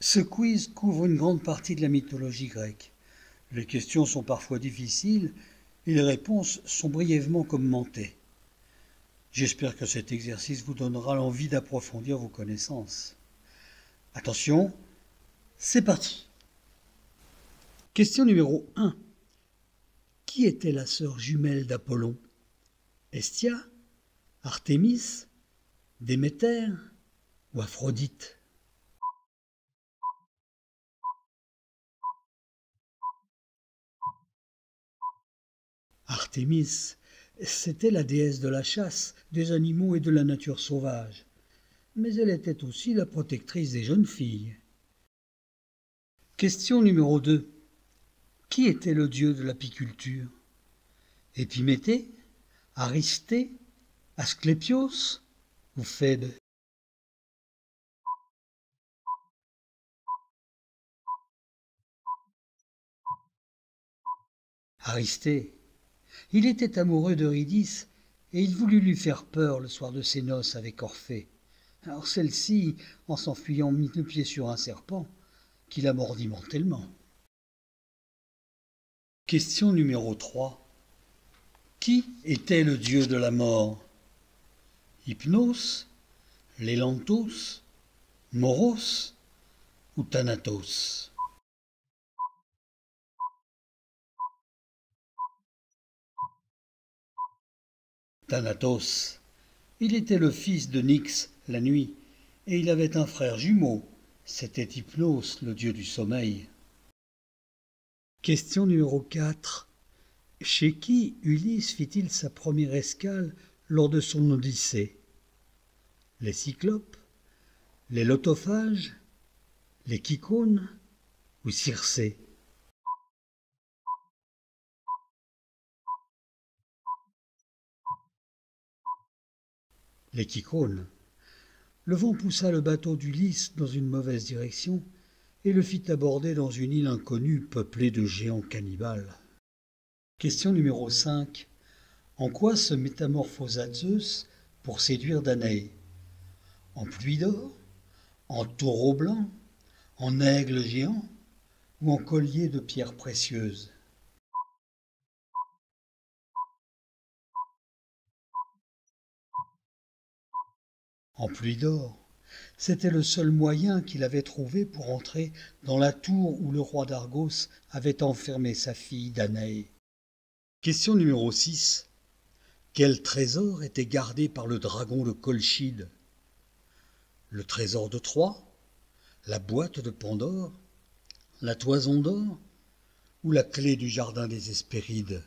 Ce quiz couvre une grande partie de la mythologie grecque. Les questions sont parfois difficiles et les réponses sont brièvement commentées. J'espère que cet exercice vous donnera l'envie d'approfondir vos connaissances. Attention, c'est parti. Question numéro 1. Qui était la sœur jumelle d'Apollon? Hestia, Artémis, Déméter ou Aphrodite? Artémis, c'était la déesse de la chasse, des animaux et de la nature sauvage. Mais elle était aussi la protectrice des jeunes filles. Question numéro 2. Qui était le dieu de l'apiculture? Épiméthée, Aristée, Asclépios ou Phèbes? Aristée. Il était amoureux d'Eurydice et il voulut lui faire peur le soir de ses noces avec Orphée. Alors celle-ci, en s'enfuyant, mit le pied sur un serpent qui la mordit mortellement. Question numéro 3. Qui était le dieu de la mort? Hypnos, Lélantos, Moros ou Thanatos? Thanatos. Il était le fils de Nyx, la nuit, et il avait un frère jumeau. C'était Hypnos, le dieu du sommeil. Question numéro 4. Chez qui Ulysse fit-il sa première escale lors de son Odyssée? Les Cyclopes, les Lotophages, les Kyclones ou Circé? Les Kyclones. Le vent poussa le bateau d'Ulysse dans une mauvaise direction et le fit aborder dans une île inconnue peuplée de géants cannibales. Question numéro 5. En quoi se métamorphosa Zeus pour séduire Danaé? En pluie d'or? En taureau blanc? En aigle géant? Ou en collier de pierres précieuses? En pluie d'or. C'était le seul moyen qu'il avait trouvé pour entrer dans la tour où le roi d'Argos avait enfermé sa fille Danaé. Question numéro 6. Quel trésor était gardé par le dragon de Colchide? Le trésor de Troie? La boîte de Pandore? La toison d'or? Ou la clé du jardin des Hespérides?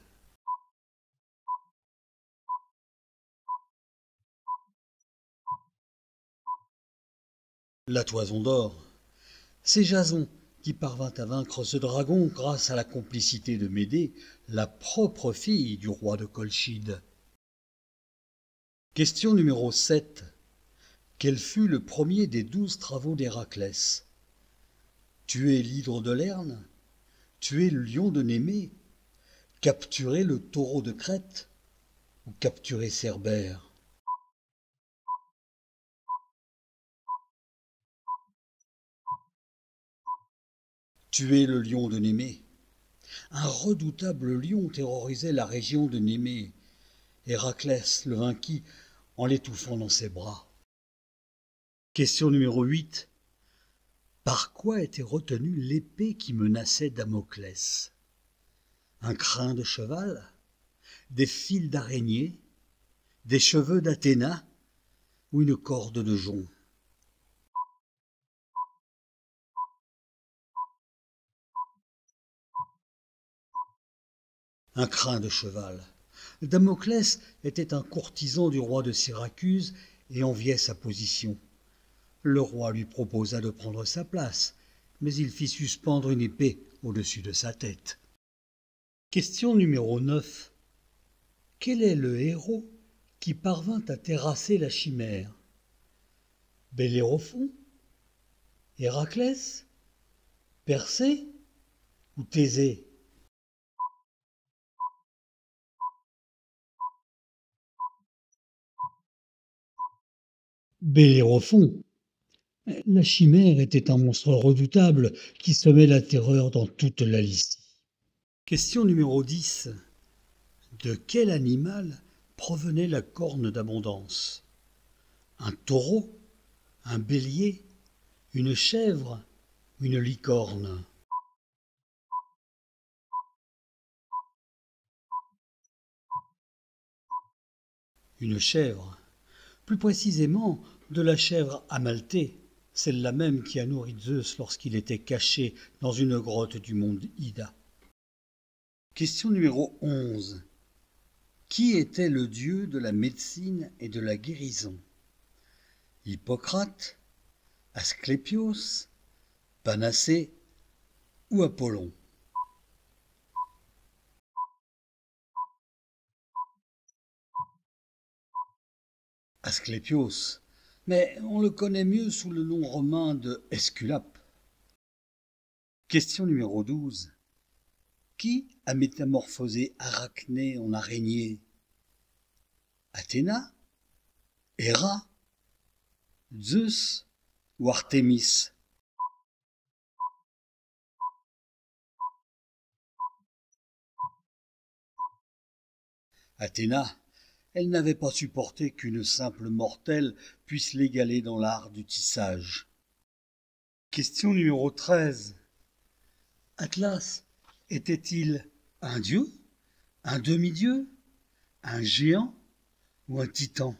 La toison d'or. C'est Jason qui parvint à vaincre ce dragon grâce à la complicité de Médée, la propre fille du roi de Colchide. Question numéro 7. Quel fut le premier des 12 travaux d'Héraclès? Tuer l'hydre de Lerne? Tuer le lion de Némée? Capturer le taureau de Crète? Ou capturer Cerbère? Tuer le lion de Némée. Un redoutable lion terrorisait la région de Némée. Héraclès le vainquit en l'étouffant dans ses bras. Question numéro 8. Par quoi était retenue l'épée qui menaçait Damoclès? Un crin de cheval? Des fils d'araignée? Des cheveux d'Athéna? Ou une corde de jonc? Un crin de cheval. Damoclès était un courtisan du roi de Syracuse et enviait sa position. Le roi lui proposa de prendre sa place, mais il fit suspendre une épée au-dessus de sa tête. Question numéro 9. Quel est le héros qui parvint à terrasser la chimère? Bellérophon? Héraclès? Persée? Ou Thésée? Bellérophon. La chimère était un monstre redoutable qui semait la terreur dans toute la Lycie. Question numéro 10. De quel animal provenait la corne d'abondance? Un taureau? Un bélier? Une chèvre? Une licorne? Une chèvre. Plus précisément, de la chèvre amaltée, celle-là même qui a nourri Zeus lorsqu'il était caché dans une grotte du monde Ida. Question numéro 11. Qui était le dieu de la médecine et de la guérison? Hippocrate, Asclépios, Panacée ou Apollon? Asclépios, mais on le connaît mieux sous le nom romain de Esculape. Question numéro 12. Qui a métamorphosé Arachné en araignée? Athéna, Héra, Zeus ou Artémis? Athéna, elle n'avait pas supporté qu'une simple mortelle puisse l'égaler dans l'art du tissage. Question numéro 13. Atlas était-il un dieu, un demi-dieu, un géant ou un titan?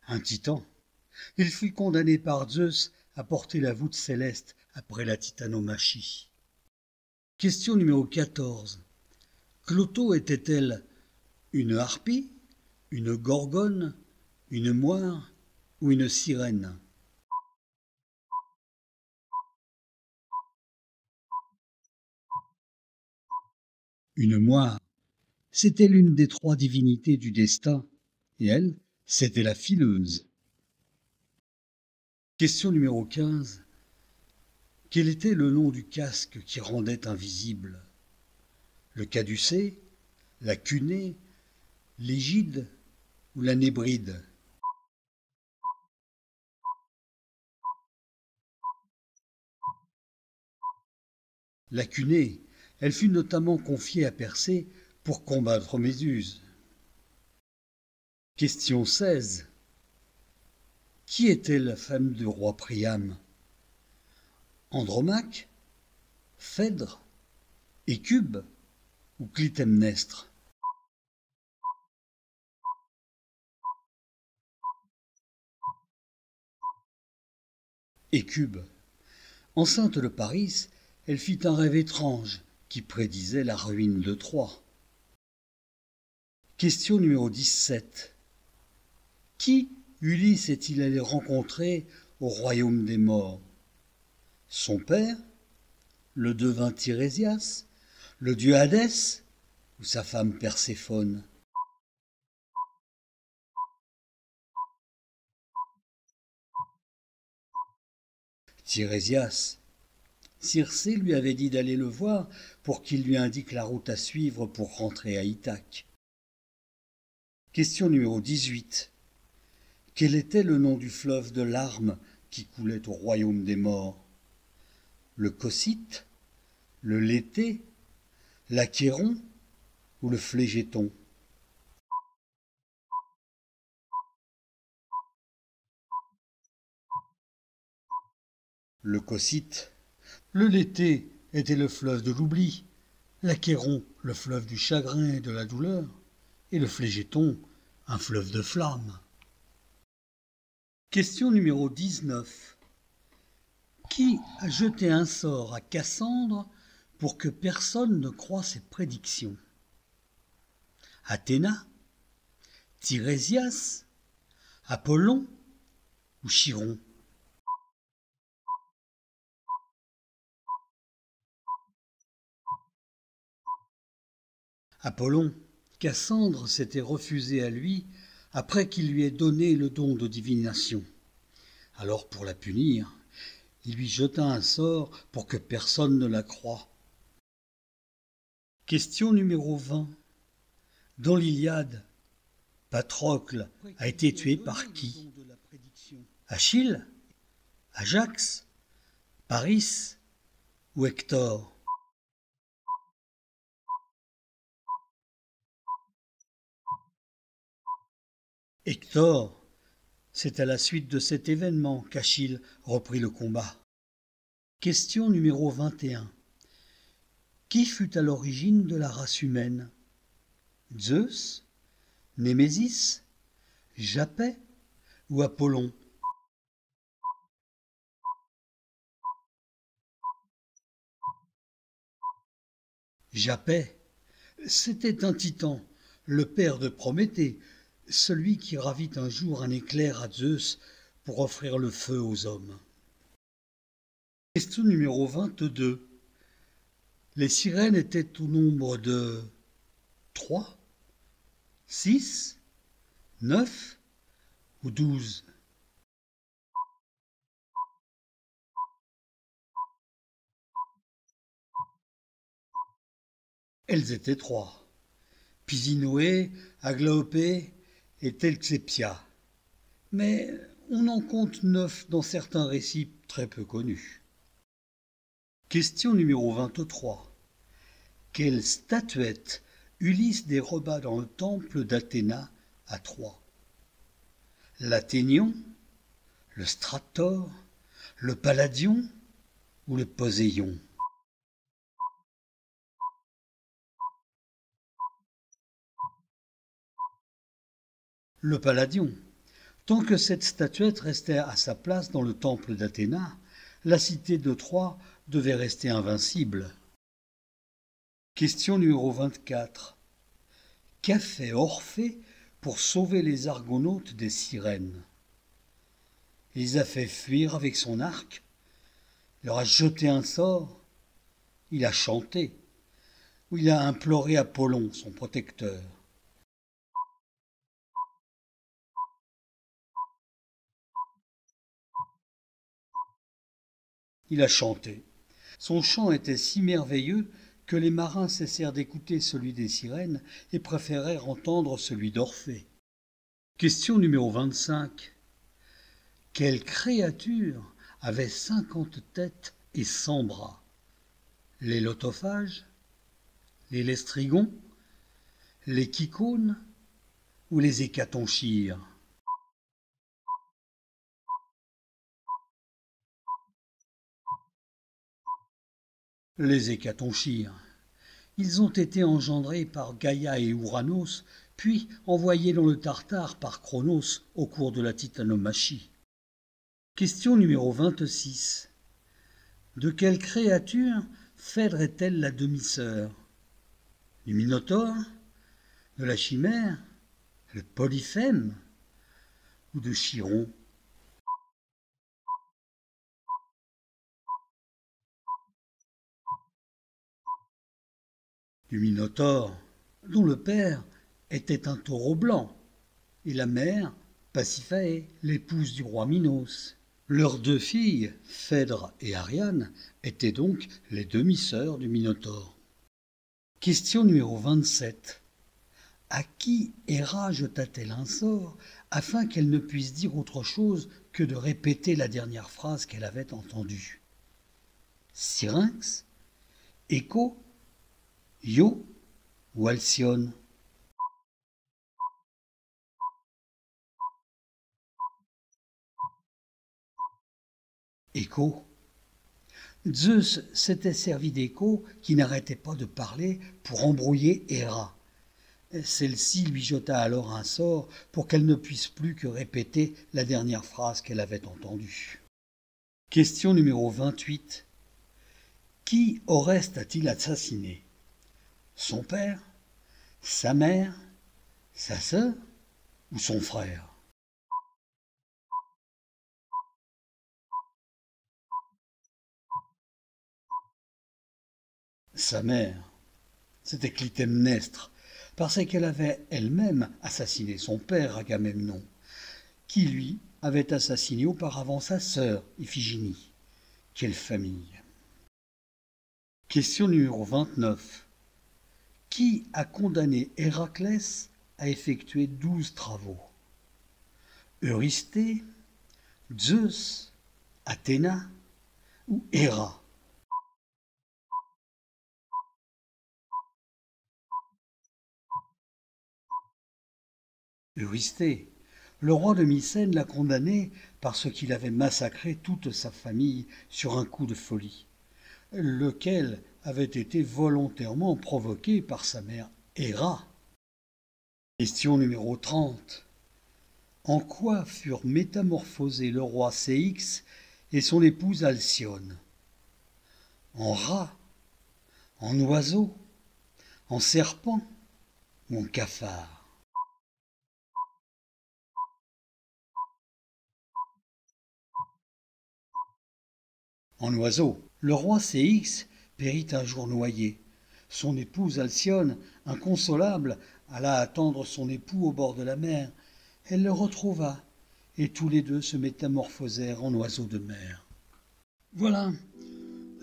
Un titan. Il fut condamné par Zeus à porter la voûte céleste après la titanomachie. Question numéro 14. Clotho était-elle une harpie, une gorgone, une moire ou une sirène? Une moire. C'était l'une des trois divinités du destin, et elle, c'était la fileuse. Question numéro 15. Quel était le nom du casque qui rendait invisible? Le caducée, la cunée, l'égide ou la nébride? La cunée, elle fut notamment confiée à Persée pour combattre Méduse. Question 16. Qui était la femme du roi Priam? Andromaque, Phèdre, Écube ou Clytemnestre? Écube. Enceinte de Paris, elle fit un rêve étrange qui prédisait la ruine de Troie. Question numéro 17. Qui Ulysse est-il allé rencontrer au royaume des morts? Son père, le devin Tirésias, le dieu Hadès ou sa femme Perséphone? Tirésias. Circé lui avait dit d'aller le voir pour qu'il lui indique la route à suivre pour rentrer à Ithaque. Question numéro 18. Quel était le nom du fleuve de larmes qui coulait au royaume des morts? Le Cocyte, le Léthé, l'Achéron ou le Flégéton? Le Cocyte. Le Léthé était le fleuve de l'oubli, l'Achéron le fleuve du chagrin et de la douleur, et le Flégéton un fleuve de flammes. Question numéro 19. Qui a jeté un sort à Cassandre pour que personne ne croie ses prédictions? Athéna, Tirésias, Apollon ou Chiron? Apollon. Cassandre s'était refusée à lui après qu'il lui ait donné le don de divination. Alors pour la punir, il lui jeta un sort pour que personne ne la croie. Question numéro 20. Dans l'Iliade, Patrocle a été tué par qui? Achille? Ajax? Paris? Ou Hector? Hector, c'est à la suite de cet événement qu'Achille reprit le combat. Question numéro 21. Qui fut à l'origine de la race humaine? Zeus? Némésis? Japet? Ou Apollon? Japet, c'était un titan, le père de Prométhée, celui qui ravit un jour un éclair à Zeus pour offrir le feu aux hommes. Question numéro 22. Les sirènes étaient au nombre de 3, 6, 9 ou 12. Elles étaient 3. Pisinoé, Aglaopé et Telxépia. Mais on en compte 9 dans certains récits très peu connus. Question numéro 23. Quelle statuette Ulysse déroba dans le temple d'Athéna à Troie? L'Athénion, le Strator, le Palladion ou le Poséion? Le Palladion. Tant que cette statuette restait à sa place dans le temple d'Athéna, la cité de Troie devait rester invincible. Question numéro 24. Qu'a fait Orphée pour sauver les Argonautes des sirènes? Il les a fait fuir avec son arc, il leur a jeté un sort, il a chanté, ou il a imploré Apollon, son protecteur. Il a chanté. Son chant était si merveilleux que les marins cessèrent d'écouter celui des sirènes et préférèrent entendre celui d'Orphée. Question numéro 25. Quelle créature avait 50 têtes et 100 bras? Les lotophages? Les lestrigons? Les kykones? Ou les hécatonchires? Les hécatonchires. Ils ont été engendrés par Gaïa et Ouranos, puis envoyés dans le Tartare par Cronos au cours de la titanomachie. Question numéro 26. De quelle créature Phèdre est-elle la demi-sœur? Du Minotaure? De la chimère? De Polyphème? Ou de Chiron? Du Minotaure, dont le père était un taureau blanc, et la mère, Pasiphae, l'épouse du roi Minos. Leurs 2 filles, Phèdre et Ariane, étaient donc les demi-sœurs du Minotaure. Question numéro 27. À qui Héra jeta-t-elle un sort afin qu'elle ne puisse dire autre chose que de répéter la dernière phrase qu'elle avait entendue? Syrinx? Écho? Io ou Alcyone? Écho. Zeus s'était servi d'Écho qui n'arrêtait pas de parler pour embrouiller Héra. Celle-ci lui jeta alors un sort pour qu'elle ne puisse plus que répéter la dernière phrase qu'elle avait entendue. Question numéro 28. Qui Oreste a-t-il assassiné? Son père? Sa mère? Sa sœur? Ou son frère? Sa mère. C'était Clytemnestre, parce qu'elle avait elle-même assassiné son père Agamemnon, qui lui avait assassiné auparavant sa sœur Iphigénie. Quelle famille! Question numéro 29. Qui a condamné Héraclès à effectuer 12 travaux? Eurysthée, Zeus, Athéna ou Héra? Eurysthée. Le roi de Mycène l'a condamné parce qu'il avait massacré toute sa famille sur un coup de folie, lequel avait été volontairement provoqué par sa mère Héra. Question numéro 30. En quoi furent métamorphosés le roi Ceyx et son épouse Alcyone? En rat, en oiseau, en serpent ou en cafard? En oiseau. Le roi Ceyx périt un jour noyé. Son épouse Alcyone, inconsolable, alla attendre son époux au bord de la mer. Elle le retrouva, et tous les deux se métamorphosèrent en oiseaux de mer. Voilà,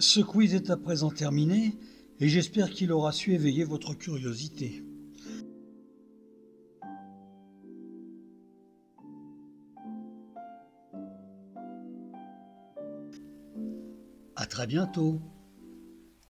ce quiz est à présent terminé, et j'espère qu'il aura su éveiller votre curiosité. À très bientôt.